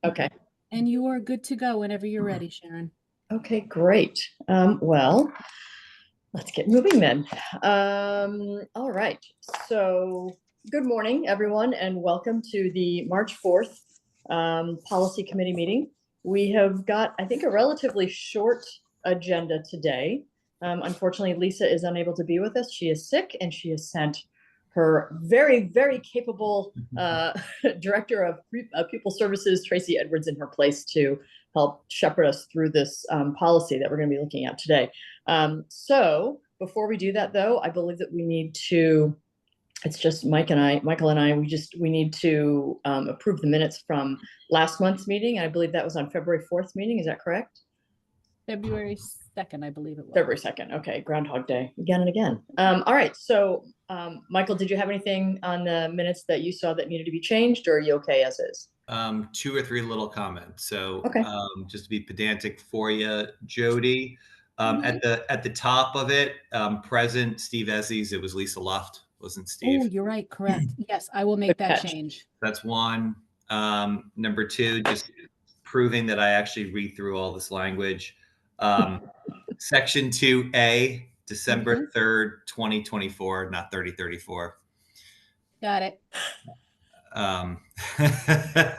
Okay. And you are good to go whenever you're ready, Sharon. Okay, great. Well, let's get moving then. All right. So, good morning, everyone, and welcome to the March 4th Policy Committee meeting. We have got, I think, a relatively short agenda today. Unfortunately, Lisa is unable to be with us. She is sick, and she has sent her very, very capable director of pupil services, Tracy Edwards, in her place to help shepherd us through this policy that we're going to be looking at today. So before we do that, though, I believe that we need to, it's just Michael and I, we need to approve the minutes from last month's meeting. I believe that was on February 4th meeting. Is that correct? February 2nd, I believe it was. February 2nd. Okay. Groundhog Day again and again. All right. So, Michael, did you have anything on the minutes that you saw that needed to be changed, or are you okay as is? 2 or 3 little comments. So, Okay. just to be pedantic for you, Jody, at the top of it, present Steve Esses, it was Lisa Luft, wasn't Steve? Oh, you're right. Correct. Yes, I will make that change. That's one. Number 2, just proving that I actually read through all this language. Section 2A, December 3rd, 2024, not 3034. Got it. I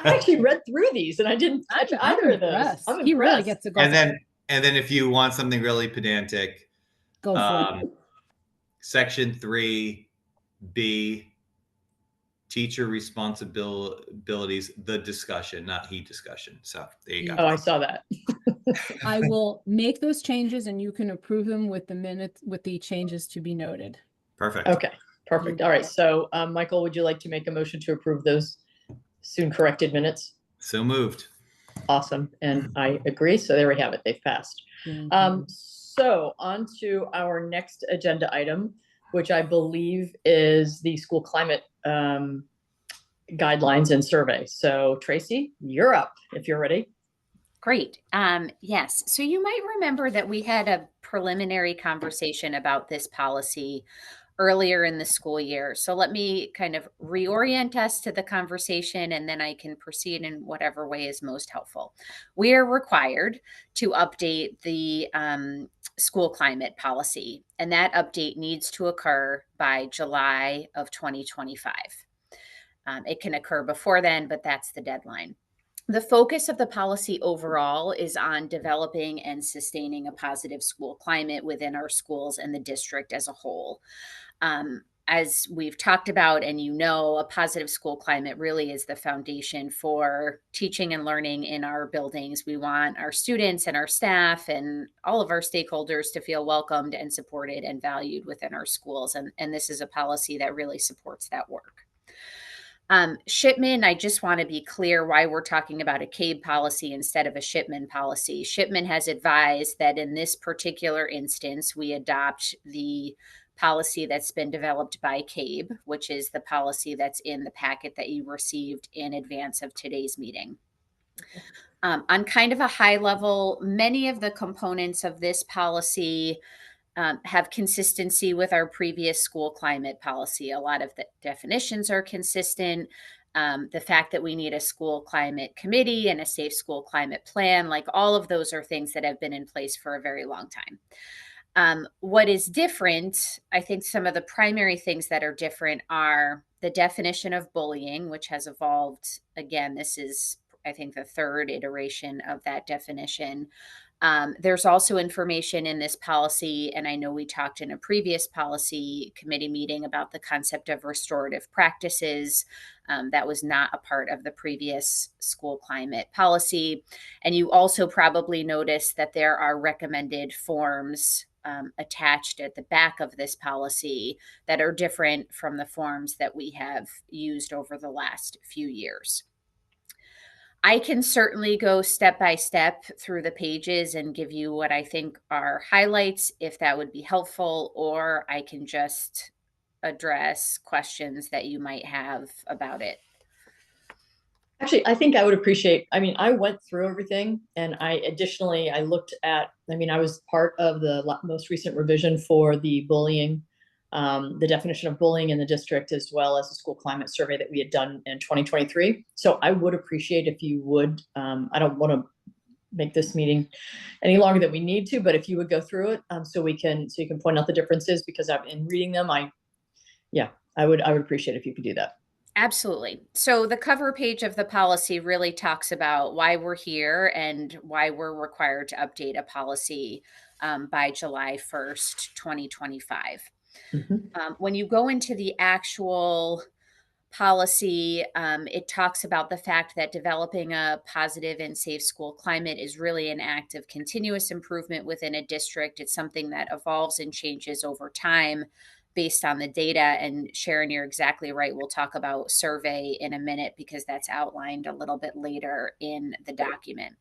actually read through these and I didn't touch either of those. He really gets to go. And then if you want something really pedantic, go for it. Section 3B, teacher responsibilities, the discussion, not he discussion. So there you go. Oh, I saw that. I will make those changes and you can approve them with the minutes, with the changes to be noted. Perfect. Okay, perfect. All right. So, Michael, would you like to make a motion to approve those soon corrected minutes? So moved. Awesome. And I agree. So there we have it. They've passed. So on to our next agenda item, which I believe is the school climate guidelines and survey. So Tracy, you're up if you're ready. Great. Yes. So you might remember that we had a preliminary conversation about this policy earlier in the school year. So let me kind of reorient us to the conversation and then I can proceed in whatever way is most helpful. We are required to update the school climate policy, and that update needs to occur by July of 2025. It can occur before then, but that's the deadline. The focus of the policy overall is on developing and sustaining a positive school climate within our schools and the district as a whole. As we've talked about, and a positive school climate really is the foundation for teaching and learning in our buildings. We want our students and our staff and all of our stakeholders to feel welcomed and supported and valued within our schools. And this is a policy that really supports that work. Shipman, I just want to be clear why we're talking about a CABE policy instead of a Shipman policy. Shipman has advised that in this particular instance, we adopt the policy that's been developed by CABE, which is the policy that's in the packet that you received in advance of today's meeting. On kind of a high level, many of the components of this policy have consistency with our previous school climate policy. A lot of the definitions are consistent. The fact that we need a school climate committee and a safe school climate plan, like all of those are things that have been in place for a very long time. What is different, I think some of the primary things that are different are the definition of bullying, which has evolved. Again, this is, I think, the third iteration of that definition. There's also information in this policy, and I know we talked in a previous policy committee meeting about the concept of restorative practices. That was not a part of the previous school climate policy. And you also probably noticed that there are recommended forms attached at the back of this policy that are different from the forms that we have used over the last few years. I can certainly go step by step through the pages and give you what I think are highlights, if that would be helpful, or I can just address questions that you might have about it. Actually, I think I would appreciate, I went through everything and I looked at, I was part of the most recent revision for the bullying the definition of bullying in the district, as well as the school climate survey that we had done in 2023. So I would appreciate if you would, I don't want to make this meeting any longer than we need to, but if you would go through it, so you can point out the differences, because in reading them, I would appreciate if you could do that. Absolutely. So the cover page of the policy really talks about why we're here and why we're required to update a policy by July 1st, 2025. When you go into the actual policy, it talks about the fact that developing a positive and safe school climate is really an act of continuous improvement within a district. It's something that evolves and changes over time based on the data. And Sharon, you're exactly right. We'll talk about survey in a minute, because that's outlined a little bit later in the document.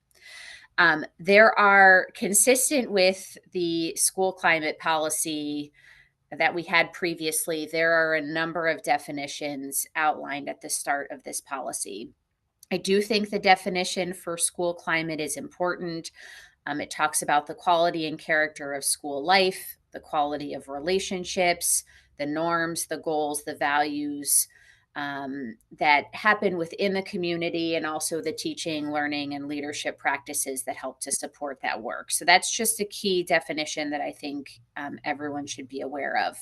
There are, consistent with the school climate policy that we had previously, there are a number of definitions outlined at the start of this policy. I do think the definition for school climate is important. It talks about the quality and character of school life, the quality of relationships, the norms, the goals, the values that happen within the community, and also the teaching, learning, and leadership practices that help to support that work. So that's just a key definition that I think everyone should be aware of.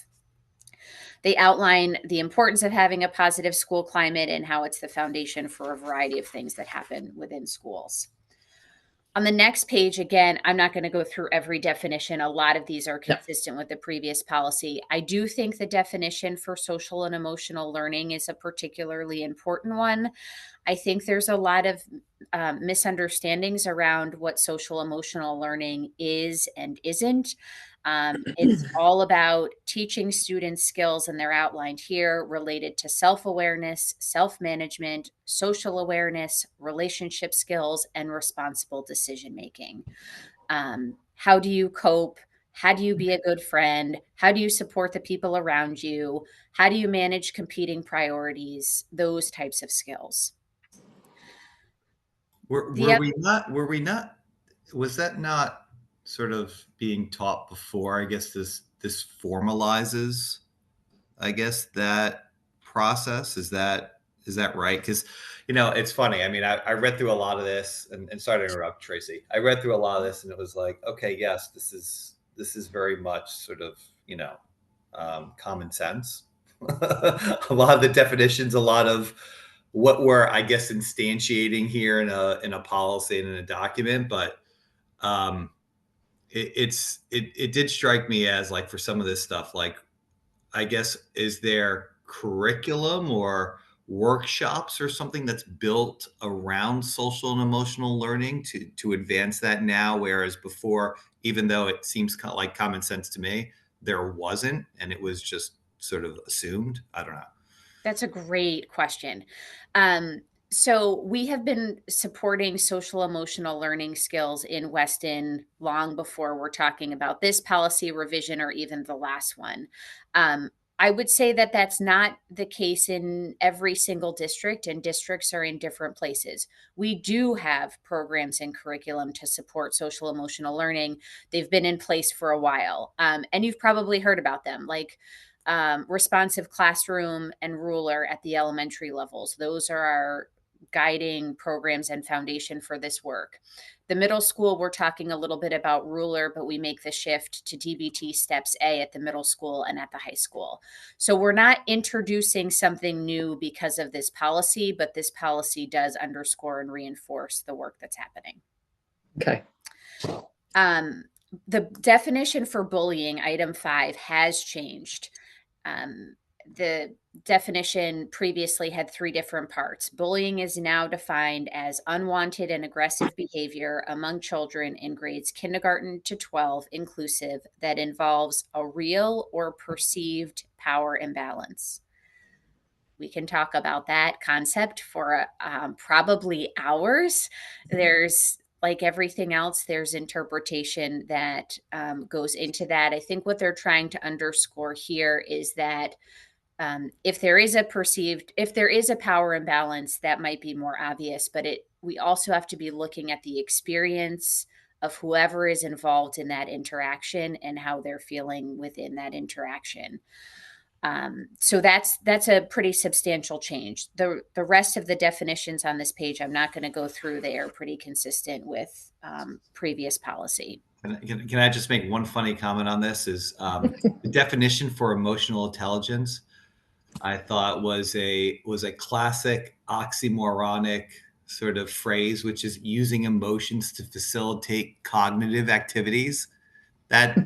They outline the importance of having a positive school climate and how it's the foundation for a variety of things that happen within schools. On the next page, again, I'm not going to go through every definition. A lot of these are consistent with the previous policy. I do think the definition for social and emotional learning is a particularly important one. I think there's a lot of misunderstandings around what social emotional learning is and isn't. It's all about teaching students skills, and they're outlined here, related to self-awareness, self-management, social awareness, relationship skills, and responsible decision-making. How do you cope? How do you be a good friend? How do you support the people around you? How do you manage competing priorities? Those types of skills. Was that not sort of being taught before? I guess this formalizes, I guess, that process. Is that right? Because, it's funny. I mean, I read through a lot of this, and sorry to interrupt, Tracy. I read through a lot of this, and it was like, okay, yes, this is very much sort of, common sense. A lot of the definitions, a lot of what we're, I guess, instantiating here in a policy and in a document, but it did strike me as, like, for some of this stuff, like, I guess, is there curriculum or workshops or something that's built around social and emotional learning to advance that now, whereas before, even though it seems like common sense to me, there wasn't, and it was just sort of assumed? I don't know. That's a great question. So we have been supporting social emotional learning skills in Weston long before we're talking about this policy revision or even the last one. I would say that that's not the case in every single district, and districts are in different places. We do have programs and curriculum to support social emotional learning. They've been in place for a while, and you've probably heard about them, like Responsive Classroom and Ruler at the elementary levels. Those are our guiding programs and foundation for this work. The middle school, we're talking a little bit about Ruler, but we make the shift to DBT Steps A at the middle school and at the high school. So we're not introducing something new because of this policy, but this policy does underscore and reinforce the work that's happening. Okay. The definition for bullying, item 5, has changed. The definition previously had 3 different parts. Bullying is now defined as unwanted and aggressive behavior among children in grades kindergarten to 12 inclusive that involves a real or perceived power imbalance. We can talk about that concept for probably hours. There's, like everything else, there's interpretation that goes into that. I think what they're trying to underscore here is that if there is a power imbalance, that might be more obvious, but we also have to be looking at the experience of whoever is involved in that interaction and how they're feeling within that interaction. So that's a pretty substantial change. The rest of the definitions on this page, I'm not going to go through. They are pretty consistent with previous policy. Can I just make one funny comment on this? Is the definition for emotional intelligence, I thought was a classic oxymoronic sort of phrase, which is using emotions to facilitate cognitive activities. That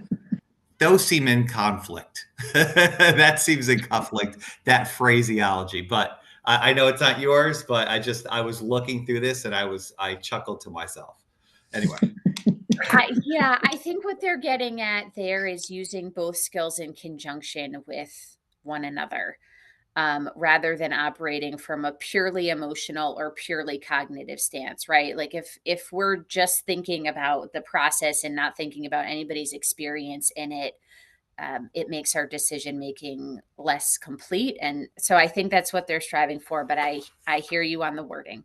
those seem in conflict. That seems in conflict, that phraseology. But I know it's not yours, but I was looking through this and I chuckled to myself. Anyway. I think what they're getting at there is using both skills in conjunction with one another, rather than operating from a purely emotional or purely cognitive stance, right? Like if we're just thinking about the process and not thinking about anybody's experience in it, it makes our decision making less complete. And so I think that's what they're striving for. But I hear you on the wording.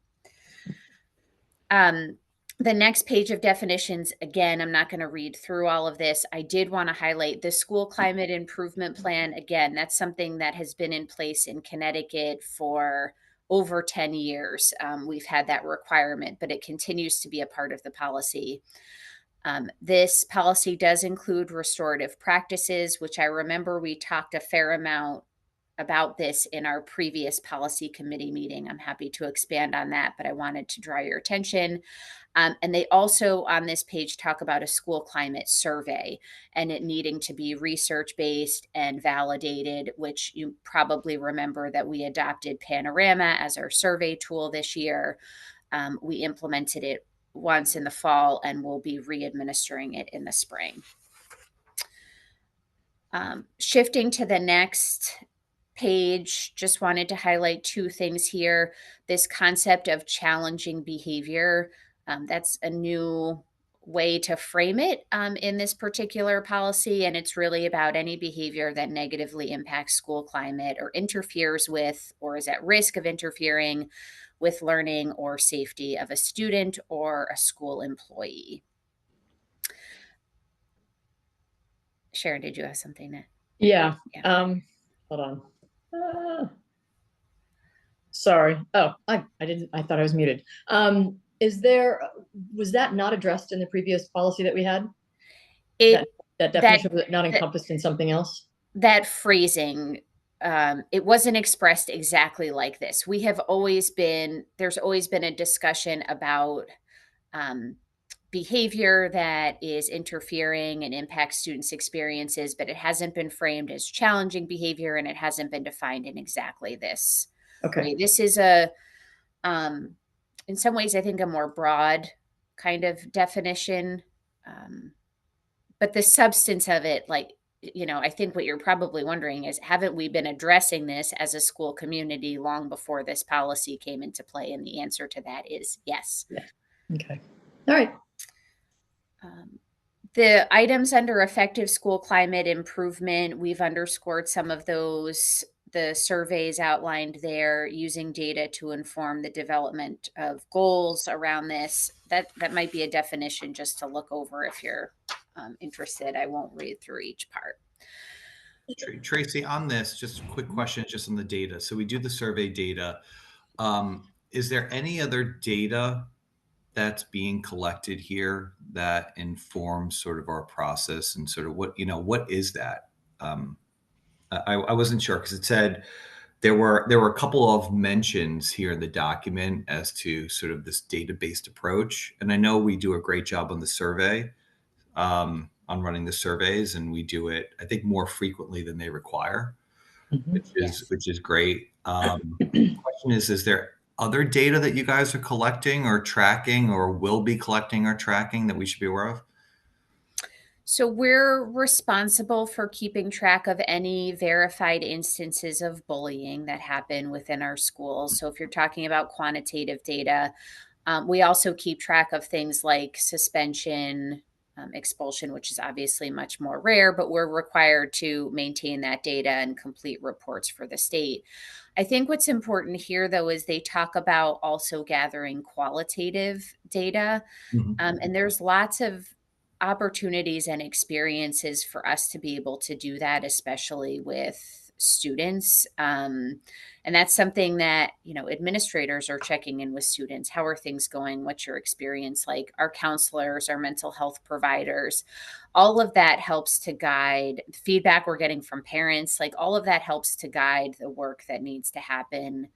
The next page of definitions, again, I'm not going to read through all of this. I did want to highlight the school climate improvement plan. Again, that's something that has been in place in Connecticut for over 10 years. We've had that requirement, but it continues to be a part of the policy. This policy does include restorative practices, which I remember we talked a fair amount about this in our previous policy committee meeting. I'm happy to expand on that, but I wanted to draw your attention. And they also on this page talk about a school climate survey and it needing to be research-based and validated, which you probably remember that we adopted Panorama as our survey tool this year. We implemented it once in the fall and we'll be re-administering it in the spring. Shifting to the next page, just wanted to highlight two things here. This concept of challenging behavior, that's a new way to frame it in this particular policy. And it's really about any behavior that negatively impacts school climate or interferes with or is at risk of interfering with learning or safety of a student or a school employee. Sharon, did you have something that? Yeah. Yeah. Hold on. Sorry. Oh, I thought I was muted. Was that not addressed in the previous policy that we had? That definition was not encompassed in something else? That phrasing, it wasn't expressed exactly like this. There's always been a discussion about behavior that is interfering and impacts students' experiences, but it hasn't been framed as challenging behavior and it hasn't been defined in exactly this way. This is in some ways, I think a more broad kind of definition, but the substance of it, I think what you're probably wondering is, haven't we been addressing this as a school community long before this policy came into play? And the answer to that is yes. Yeah. Okay. All right. The items under effective school climate improvement, we've underscored some of those. The surveys outlined there, using data to inform the development of goals around this. That might be a definition just to look over if you're interested. I won't read through each part. Tracy, on this, just a quick question, just on the data. So we do the survey data. Is there any other data that's being collected here that informs sort of our process and sort of what is that? I wasn't sure because it said there were a couple of mentions here in the document as to sort of this data-based approach. And I know we do a great job on the survey, on running the surveys, and we do it, I think, more frequently than they require, which is great. The question is there other data that you guys are collecting or tracking or will be collecting or tracking that we should be aware of? So we're responsible for keeping track of any verified instances of bullying that happen within our schools. So if you're talking about quantitative data, we also keep track of things like suspension, expulsion, which is obviously much more rare, but we're required to maintain that data and complete reports for the state. I think what's important here, though, is they talk about also gathering qualitative data. Mhm. And there's lots of opportunities and experiences for us to be able to do that, especially with students. And that's something that, administrators are checking in with students. How are things going? What's your experience like? Our counselors, our mental health providers, all of that helps to guide feedback we're getting from parents. Like all of that helps to guide the work that needs to happen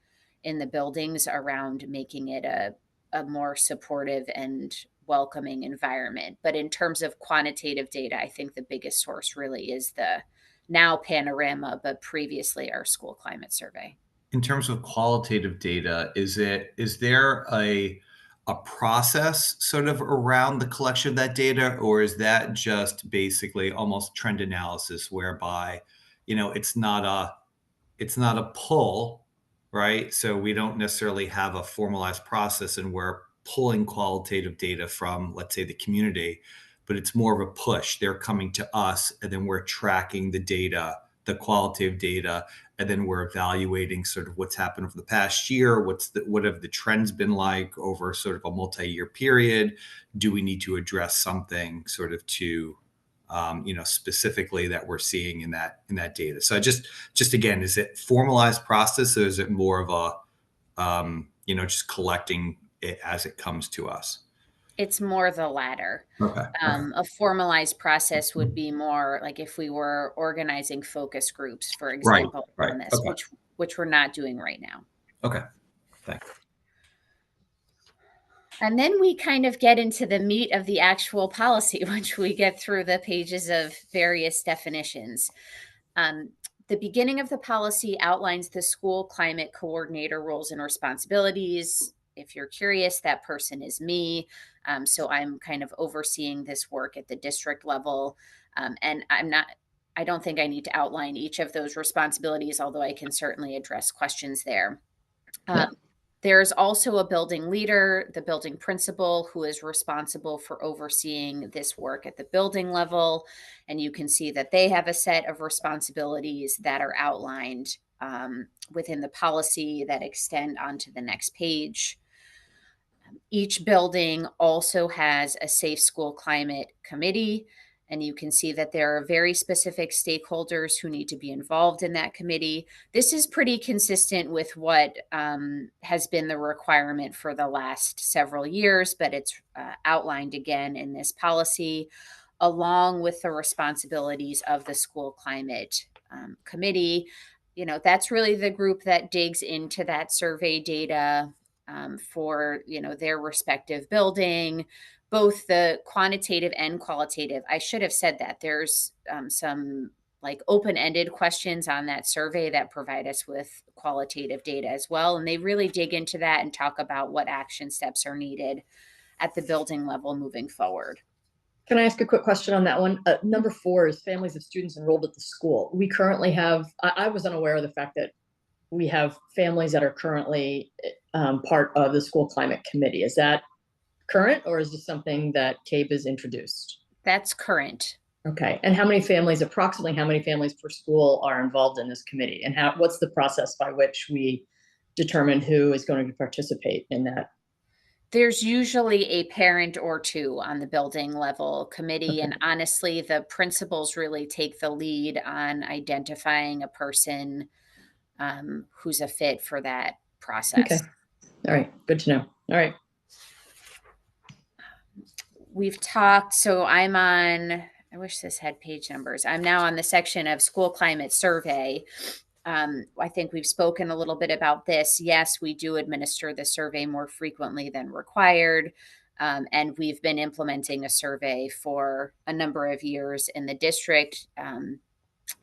in the buildings around making it a more supportive and welcoming environment. But in terms of quantitative data, I think the biggest source really is the now Panorama, but previously our school climate survey. In terms of qualitative data, is there a process sort of around the collection of that data, or is that just basically almost trend analysis whereby, it's not a pull, right? So we don't necessarily have a formalized process and we're pulling qualitative data from, let's say, the community, but it's more of a push. They're coming to us and then we're tracking the data, the qualitative data, and then we're evaluating sort of what's happened over the past year. What have the trends been like over sort of a multi-year period? Do we need to address something sort of to specifically that we're seeing in that data? So just again, is it formalized process or is it more of just collecting it as it comes to us? It's more the latter. Okay. A formalized process would be more like if we were organizing focus groups, for example, Right. on this, Okay. which we're not doing right now. Okay. Thanks. And then we kind of get into the meat of the actual policy, which we get through the pages of various definitions. The beginning of the policy outlines the school climate coordinator roles and responsibilities. If you're curious, that person is me. So I'm kind of overseeing this work at the district level. And I don't think I need to outline each of those responsibilities, although I can certainly address questions there. Yeah. There's also a building leader, the building principal, who is responsible for overseeing this work at the building level. And you can see that they have a set of responsibilities that are outlined within the policy that extend onto the next page. Each building also has a safe school climate committee. And you can see that there are very specific stakeholders who need to be involved in that committee. This is pretty consistent with what has been the requirement for the last several years, but it's outlined again in this policy, along with the responsibilities of the school climate committee. That's really the group that digs into that survey data for their respective building, both the quantitative and qualitative. I should have said that there's some like open-ended questions on that survey that provide us with qualitative data as well, and they really dig into that and talk about what action steps are needed at the building level moving forward. Can I ask a quick question on that one? Number 4 is families of students enrolled at the school. We currently have, I was unaware of the fact that we have families that are currently part of the school climate committee. Is that current, or is this something that CABE has introduced? That's current. Okay. And approximately how many families per school are involved in this committee? And what's the process by which we determine who is going to participate in that? There's usually a parent or two on the building level committee. Okay. And honestly, the principals really take the lead on identifying a person who's a fit for that process. Okay. All right. Good to know. All right. We've talked, so I'm on, I wish this had page numbers. I'm now on the section of school climate survey. I think we've spoken a little bit about this. Yes, we do administer the survey more frequently than required. And we've been implementing a survey for a number of years in the district.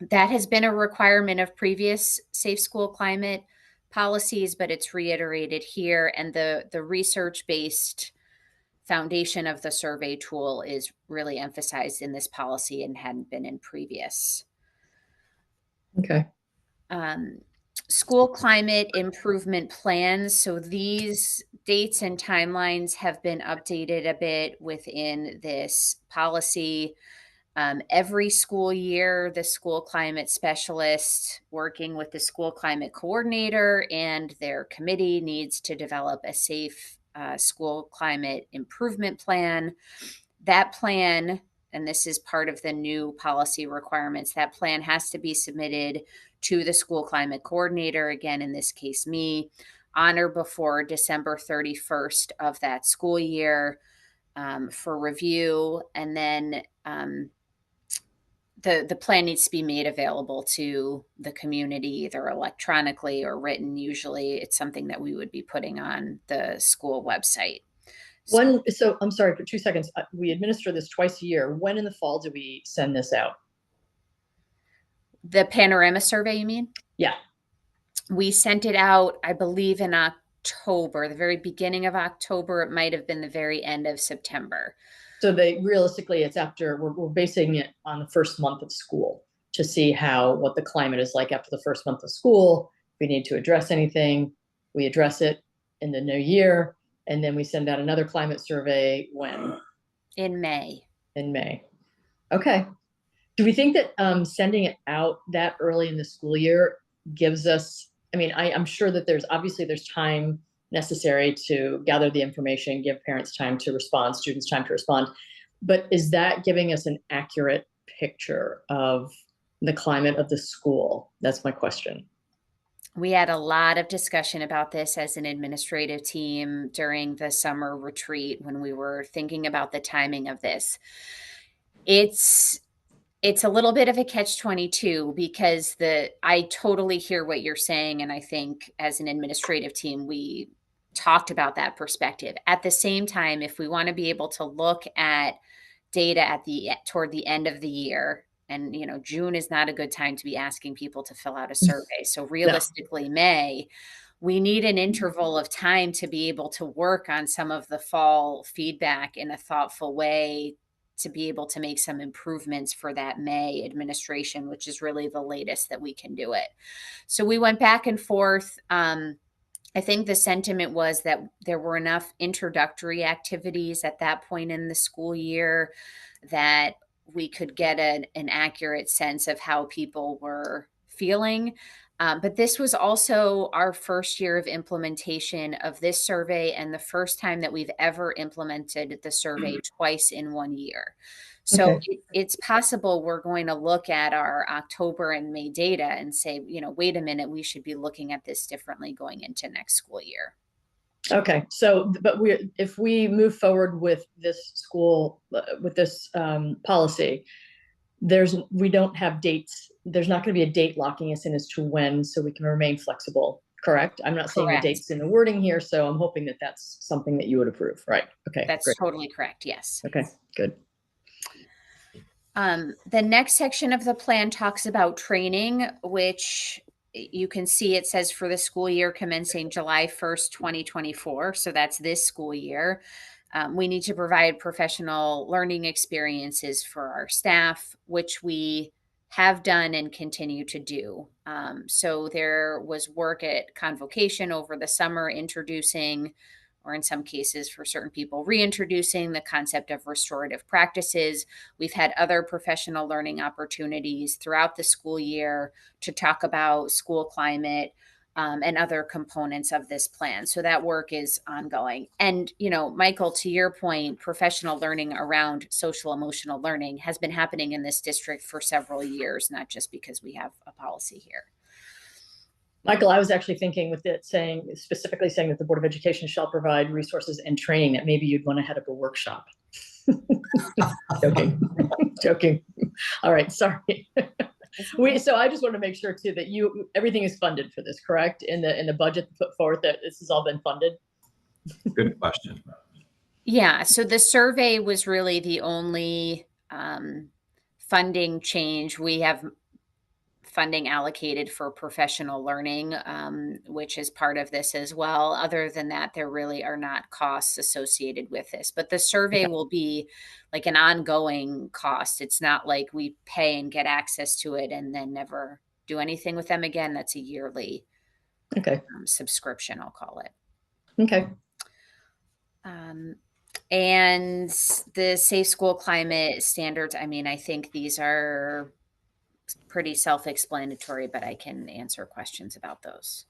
That has been a requirement of previous safe school climate policies, but it's reiterated here. And the research-based foundation of the survey tool is really emphasized in this policy and hadn't been in previous. Okay. School climate improvement plans. So these dates and timelines have been updated a bit within this policy. Every school year, the school climate specialist working with the school climate coordinator and their committee needs to develop a safe school climate improvement plan. That plan, and this is part of the new policy requirements, that plan has to be submitted to the school climate coordinator, again, in this case, me, on or before December 31st of that school year for review. And then the plan needs to be made available to the community, either electronically or written. Usually it's something that we would be putting on the school website. So I'm sorry for 2 seconds. We administer this twice a year. When in the fall do we send this out? The panorama survey, you mean? Yeah. We sent it out, I believe, in October, the very beginning of October. It might have been the very end of September. So realistically, it's after we're basing it on the first month of school to see what the climate is like after the first month of school. If we need to address anything, we address it in the new year. And then we send out another climate survey when? In May. In May. Okay. Do we think that sending it out that early in the school year gives us, I'm sure that there's time necessary to gather the information, give parents time to respond, students time to respond. But is that giving us an accurate picture of the climate of the school? That's my question. We had a lot of discussion about this as an administrative team during the summer retreat when we were thinking about the timing of this. It's a little bit of a catch-22 because I totally hear what you're saying. And I think as an administrative team, we talked about that perspective. At the same time, if we want to be able to look at data toward the end of the year, and June is not a good time to be asking people to fill out a survey. So realistically, May, we need an interval of time to be able to work on some of the fall feedback in a thoughtful way to be able to make some improvements for that May administration, which is really the latest that we can do it. So we went back and forth. I think the sentiment was that there were enough introductory activities at that point in the school year that we could get an accurate sense of how people were feeling. But this was also our first year of implementation of this survey and the first time that we've ever implemented the survey twice in 1 year. So it's possible we're going to look at our October and May data and say, wait a minute, we should be looking at this differently going into next school year. Okay. So, but if we move forward with this policy, we don't have dates. There's not going to be a date locking us in as to when, so we can remain flexible. Correct? I'm not seeing the dates in the wording here, so I'm hoping that that's something that you would approve, right? Okay. That's great. Totally correct. Yes. Okay, good. The next section of the plan talks about training, which you can see it says for the school year commencing July 1st, 2024. So that's this school year. We need to provide professional learning experiences for our staff, which we have done and continue to do. So there was work at Convocation over the summer introducing, or in some cases for certain people, reintroducing the concept of restorative practices. We've had other professional learning opportunities throughout the school year to talk about school climate and other components of this plan. So that work is ongoing. And, Michael, to your point, professional learning around social emotional learning has been happening in this district for several years, not just because we have a policy here. Michael, I was actually thinking with it specifically saying that the Board of Education shall provide resources and training, that maybe you'd want to head up a workshop. Joking. All right, sorry. So I just want to make sure too that everything is funded for this, correct? In the budget put forward, that this has all been funded. Good question. Yeah. So the survey was really the only funding change. We have funding allocated for professional learning, which is part of this as well. Other than that, there really are not costs associated with this, but the survey will be like an ongoing cost. It's not like we pay and get access to it and then never do anything with them again. That's a yearly subscription, I'll call it. Okay. And the safe school climate standards, I mean, I think these are pretty self-explanatory, but I can answer questions about those.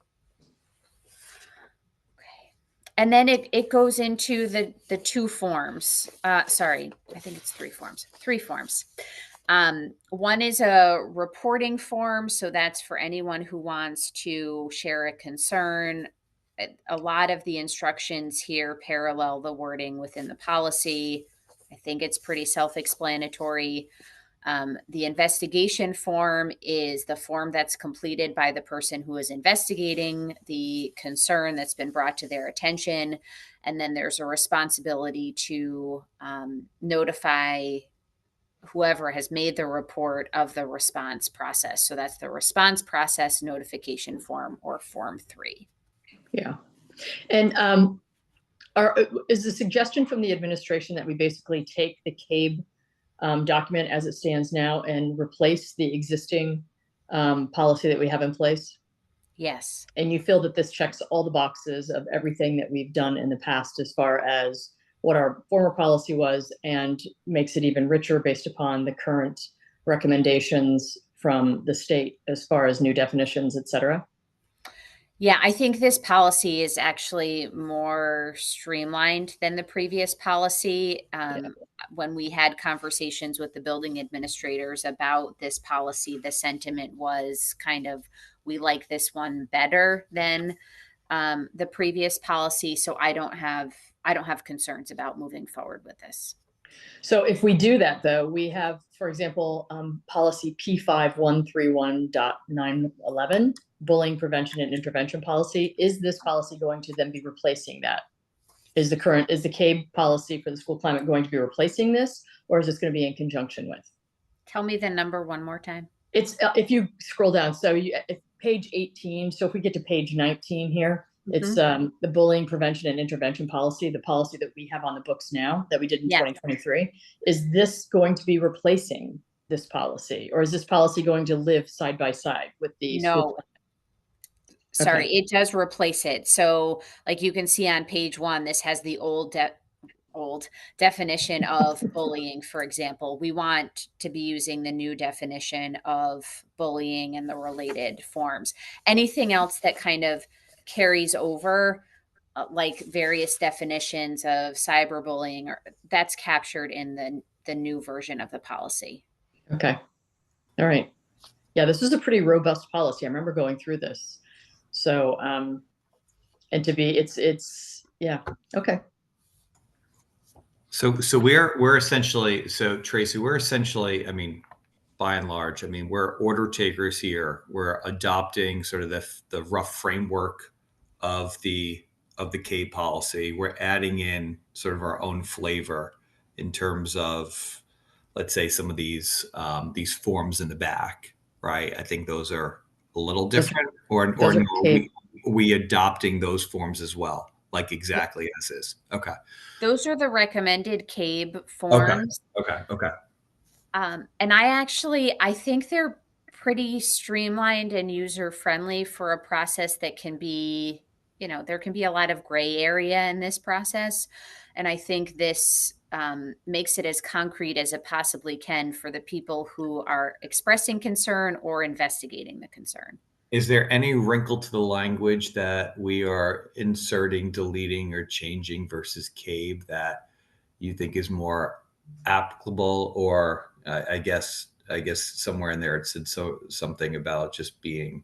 Okay. And then it goes into the two forms. Sorry, I think it's three forms. Three forms. One is a reporting form. So that's for anyone who wants to share a concern. A lot of the instructions here parallel the wording within the policy. I think it's pretty self-explanatory. The investigation form is the form that's completed by the person who is investigating the concern that's been brought to their attention. And then there's a responsibility to notify whoever has made the report of the response process. So that's the response process notification form, or Form 3. Yeah. And is the suggestion from the administration that we basically take the CABE document as it stands now and replace the existing policy that we have in place? Yes. And you feel that this checks all the boxes of everything that we've done in the past as far as what our former policy was, and makes it even richer based upon the current recommendations from the state as far as new definitions, et cetera? Yeah, I think this policy is actually more streamlined than the previous policy. When we had conversations with the building administrators about this policy, the sentiment was kind of, we like this one better than the previous policy. So I don't have concerns about moving forward with this. So if we do that, though, we have, for example, policy P5131.911, bullying prevention and intervention policy. Is this policy going to then be replacing that? Is the CABE policy for the school climate going to be replacing this, or is this going to be in conjunction with? Tell me the number one more time. It's if you scroll down, so page 18. So if we get to page 19 here, it's the bullying prevention and intervention policy, the policy that we have on the books now that we did in 2023. Is this going to be replacing this policy, or is this policy going to live side by side with the school? Sorry, it does replace it. So like you can see on page 1, this has the old definition of bullying, for example. We want to be using the new definition of bullying and the related forms. Anything else that kind of carries over, like various definitions of cyberbullying, or that's captured in the new version of the policy. Okay. All right. Yeah, this is a pretty robust policy. I remember going through this. So, and to be, it's yeah. Okay. So we're essentially, so Tracy, we're essentially, I mean, by and large, I mean, we're order takers here. We're adopting sort of the rough framework of the CABE policy. We're adding in sort of our own flavor in terms of, let's say, some of these forms in the back, right? I think those are a little different, or no, we adopting those forms as well, like exactly as is. Okay. Those are the recommended CABE forms. Okay. And I think they're pretty streamlined and user-friendly for a process that can be, there can be a lot of gray area in this process. And I think this makes it as concrete as it possibly can for the people who are expressing concern or investigating the concern. Is there any wrinkle to the language that we are inserting, deleting, or changing versus CABE that you think is more applicable? Or I guess somewhere in there it said something about just being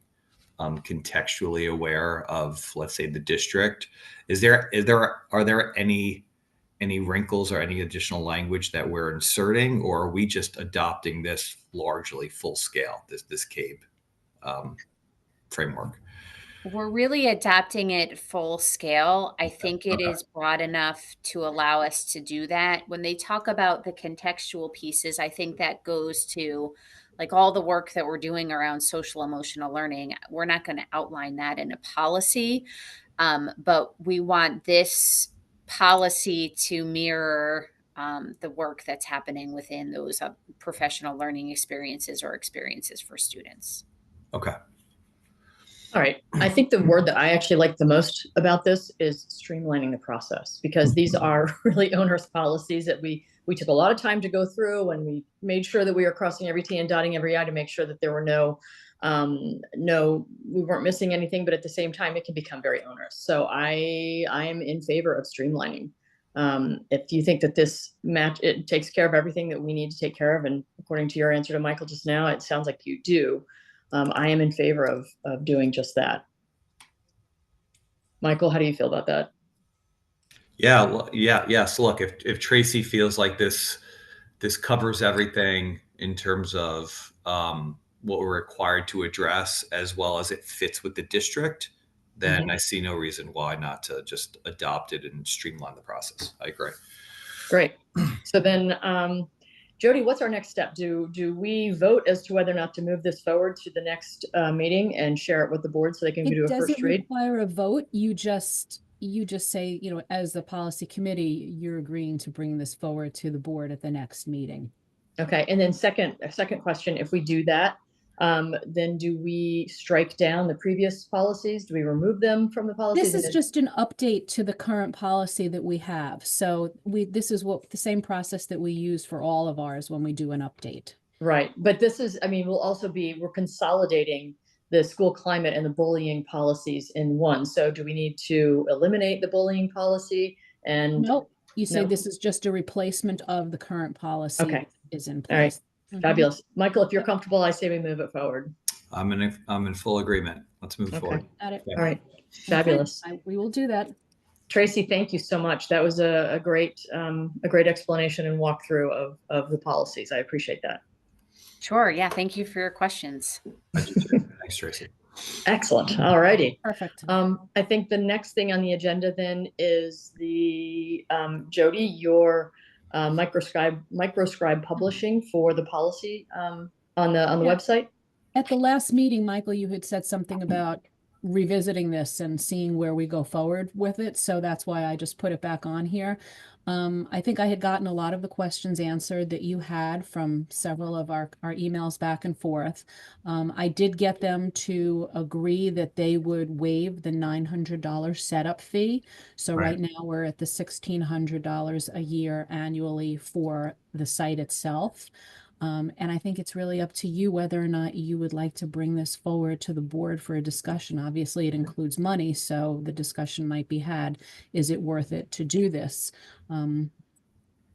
contextually aware of, let's say, the district. Are there any wrinkles or any additional language that we're inserting, or are we just adopting this largely full scale, this CABE framework? We're really adapting it full scale. I think it is broad enough to allow us to do that. When they talk about the contextual pieces, I think that goes to like all the work that we're doing around social emotional learning. We're not going to outline that in a policy, but we want this policy to mirror the work that's happening within those professional learning experiences or experiences for students. Okay. All right. I think the word that I actually like the most about this is streamlining the process, because these are really onerous policies that we took a lot of time to go through, and we made sure that we were crossing every T and dotting every I to make sure that there were we weren't missing anything, but at the same time, it can become very onerous. So I'm in favor of streamlining. If you think that it takes care of everything that we need to take care of, and according to your answer to Michael just now, it sounds like you do. I am in favor of doing just that. Michael, how do you feel about that? Yeah, well, yes. Look, if Tracy feels like this covers everything in terms of what we're required to address, as well as it fits with the district, then I see no reason why not to just adopt it and streamline the process. I agree. Great. So then, Jody, what's our next step? Do we vote as to whether or not to move this forward to the next meeting and share it with the board so they can do a first doesn't read? require a vote. You just say, as the policy committee, you're agreeing to bring this forward to the board at the next meeting. Okay. And then second question, if we do that, then do we strike down the previous policies? Do we remove them from the policies? This is just an update to the current policy that we have. So this is the same process that we use for all of ours when we do an update. Right. But this is, we're consolidating the school climate and the bullying policies in one. So do we need to eliminate the bullying policy? And Nope. You say No. this is just a replacement of the current policy Okay. that is in All right. place. Mhm. Fabulous. Michael, if you're comfortable, I say we move it forward. I'm in full agreement. Let's move forward. Got it. All right. Fabulous. Okay, we will do that. Tracy, thank you so much. That was a great explanation and walkthrough of the policies. I appreciate that. Sure. Yeah. Thank you for your questions. Thanks, Tracy. Excellent. All righty. Perfect. I think the next thing on the agenda then is the Jody, your microscribe publishing for the policy on the Yeah. website. At the last meeting, Michael, you had said something about revisiting this and seeing where we go forward with it. So that's why I just put it back on here. I think I had gotten a lot of the questions answered that you had from several of our emails back and forth. I did get them to agree that they would waive the $900 setup fee. So right now we're at the $1,600 a year annually for the site itself. And I think it's really up to you whether or not you would like to bring this forward to the board for a discussion. Obviously, it includes money, so the discussion might be had. Is it worth it to do this?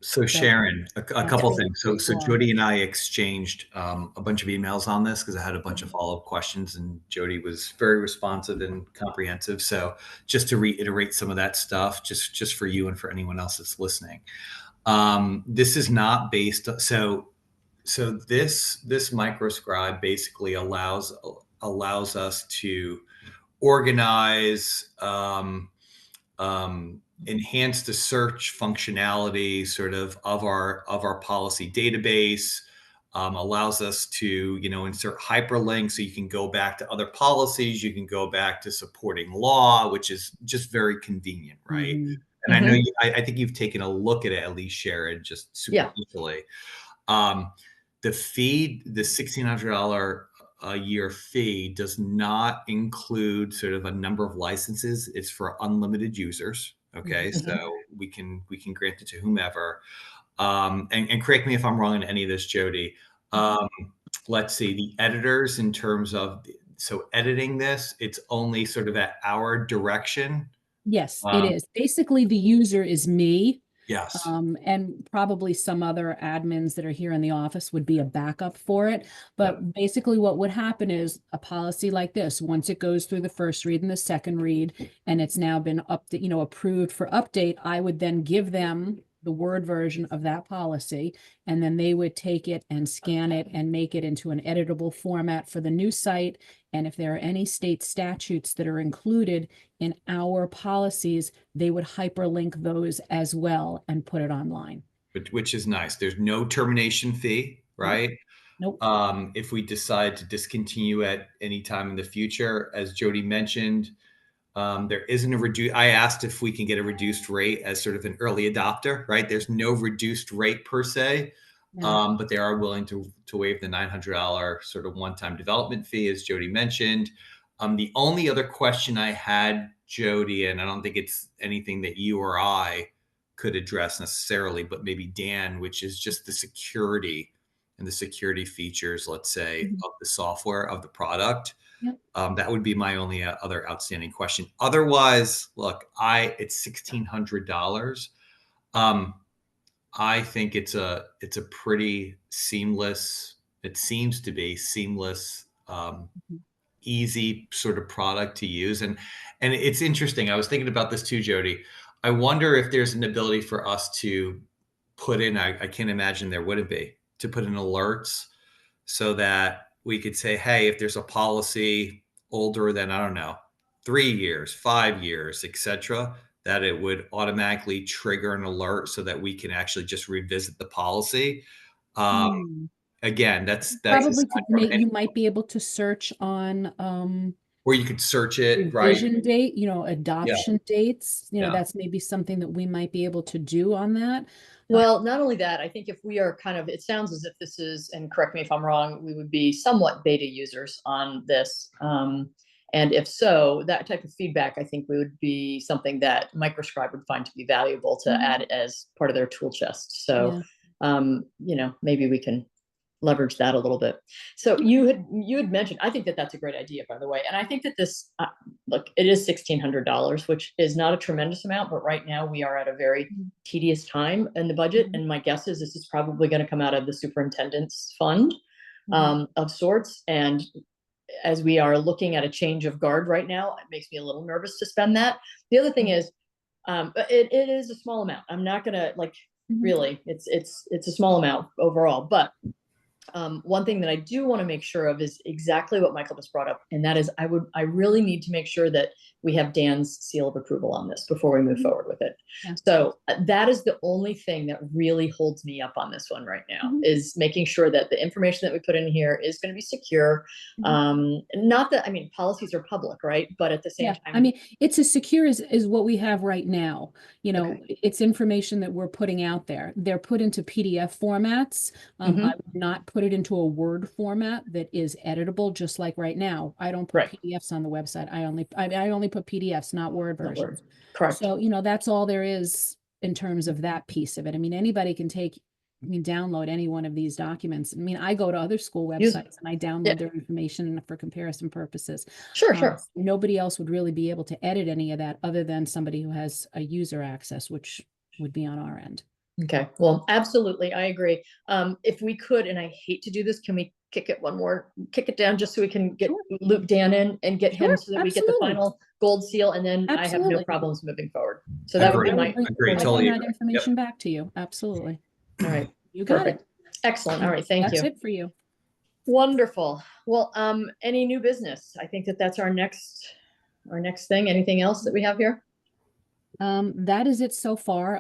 So Sharon, a couple what things. So Jody and I exchanged a bunch of emails on this because I had a bunch of follow-up questions, and Jody was very responsive and comprehensive. So just to reiterate some of that stuff, just for you and for anyone else that's listening, this is not based. So this microscribe basically allows us to organize, enhance the search functionality sort of our policy database, allows us to insert hyperlinks so you can go back to other policies, you can go back to supporting law, which is just very convenient, right? And I know I think you've taken a look at it, at least, Sharon, just superficially. The fee, the $1,600 a year fee, does not include sort of a number of licenses. It's for unlimited users. Okay, so we can grant it to whomever. And correct me if I'm wrong in any of this, Jody. Let's see, the editors, in terms of editing this, it's only sort of at our direction. Yes, it is. Basically, the user is me. Yes. And probably some other admins that are here in the office would be a backup for it. But basically what would happen is a policy like this, once it goes through the first read and the second read, and it's now been approved for update, I would then give them the Word version of that policy, and then they would take it and scan it and make it into an editable format for the new site. And if there are any state statutes that are included in our policies, they would hyperlink those as well and put it online. Which is nice. There's no termination fee, right? Nope. If we decide to discontinue at any time in the future, as Jody mentioned, there isn't I asked if we can get a reduced rate as sort of an early adopter, right? There's no reduced rate per se, but they are willing to waive the $900 sort of one-time development fee, as Jody mentioned. The only other question I had, Jody, and I don't think it's anything that you or I could address necessarily, but maybe Dan, which is just the security and the security features, let's say, Mhm. of the software of the product. Yep. That would be my only other outstanding question. Otherwise, look, it's $1,600. I think it's a pretty seamless. It seems to be seamless, Mhm. easy sort of product to use, and it's interesting. I was thinking about this too, Jody. I wonder if there's an ability for us to put in. I can't imagine there wouldn't be, to put in alerts so that we could say, hey, if there's a policy older than, I don't know, 3 years, 5 years, etc., that it would automatically trigger an alert so that we can actually just revisit the policy. Hmm. Again, that's Probably aside from you might be able to search on where you could search it, right? revision date, adoption dates. Yeah. That's maybe something that we might be able to do on that. Well, not only that, I think if we are it sounds as if this is, and correct me if I'm wrong, we would be somewhat beta users on this. And if so, that type of feedback, I think would be something that Microscribe would find to be valuable to Mhm. add as part of their tool chest. So, maybe we can leverage that a little bit. So you had mentioned, I think that that's a great idea, by the way. And I think that this, look, it is $1,600, which is not a tremendous amount, but right now we are at a very Mhm. tedious time in the budget. Mhm. And my guess is this is probably going to come out of the superintendent's fund Mhm. of sorts. And as we are looking at a change of guard right now, it makes me a little nervous to spend that. The other thing Mhm. is, it is a small amount. I'm not gonna Mhm. really, it's a small amount overall, but one thing that I do want to make sure of is exactly what Michael just brought up, and that is I really need to make sure that we have Dan's seal of approval on this before we move Mhm. forward with it. Yeah. So that is the only thing that really holds me up on this one right now, Mhm. is making sure that the information that we put in here is going to be secure. Not that, I mean, policies are public, right? But at the same Yeah, time, I mean, it's as secure as what we have right now. Okay. It's information that we're putting out there. They're put into PDF formats. Mhm. I would not put it into a Word format that is editable, just like right now. I don't put Right. PDFs on the website. I only put PDFs, not Word Not versions. Word. Correct. So, that's all there is in terms of that piece of it. I mean, anybody can download any one of these documents. I mean, I go to other school Use- websites and I download Yeah. their information for comparison purposes. Sure. Nobody else would really be able to edit any of that other than somebody who has a user access, which would be on our end. Okay, well, absolutely, I agree. If we could, and I hate to do this, can we kick it down just so we can get Sure. loop Dan in and get him Sure, so that we get the absolutely. final gold seal, and then I have no Absolutely. problems moving forward. So that would be Agreed. my, Agreed. I'll Totally bring that agree. information back to you. Absolutely. all right, You got perfect. it. Excellent, all right, thank That's you. it for you. Wonderful. Well, any new business? I think that that's our next thing. Anything else that we have here? That is it so far.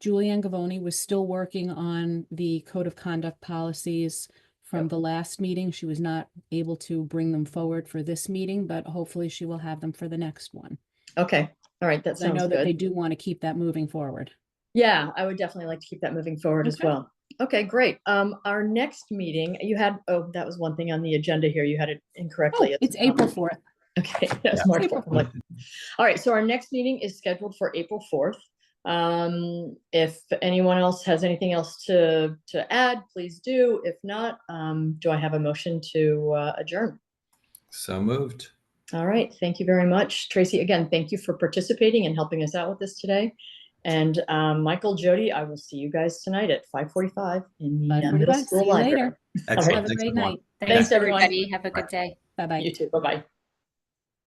Julianne Gavoni was still working on the code of conduct policies from the last meeting. She was not able to bring them forward for this meeting, but hopefully she will have them for the next one. Okay, all right, that I know sounds that they good. do want to keep that moving forward. Yeah, I would definitely like to keep that moving forward as Okay. well. Okay, great. Our next meeting, that was one thing on the agenda here. You had it incorrectly. Oh, it's April 4th. Okay, that's Yeah. March April 4th. I'm like, all right, so our next meeting is scheduled for April 4th. If anyone else has anything else to add, please do. If not, do I have a motion to adjourn? So moved. All right, thank you very much. Tracy, again, thank you for participating and helping us out with this today. And Michael, Jody, I will see you guys tonight at 5:45 in the middle 5:45. school See you library. later. Excellent. Have a Thanks, great everyone. night. Thanks, everyone. everybody. Have a good day. Bye-bye. You too. Bye-bye.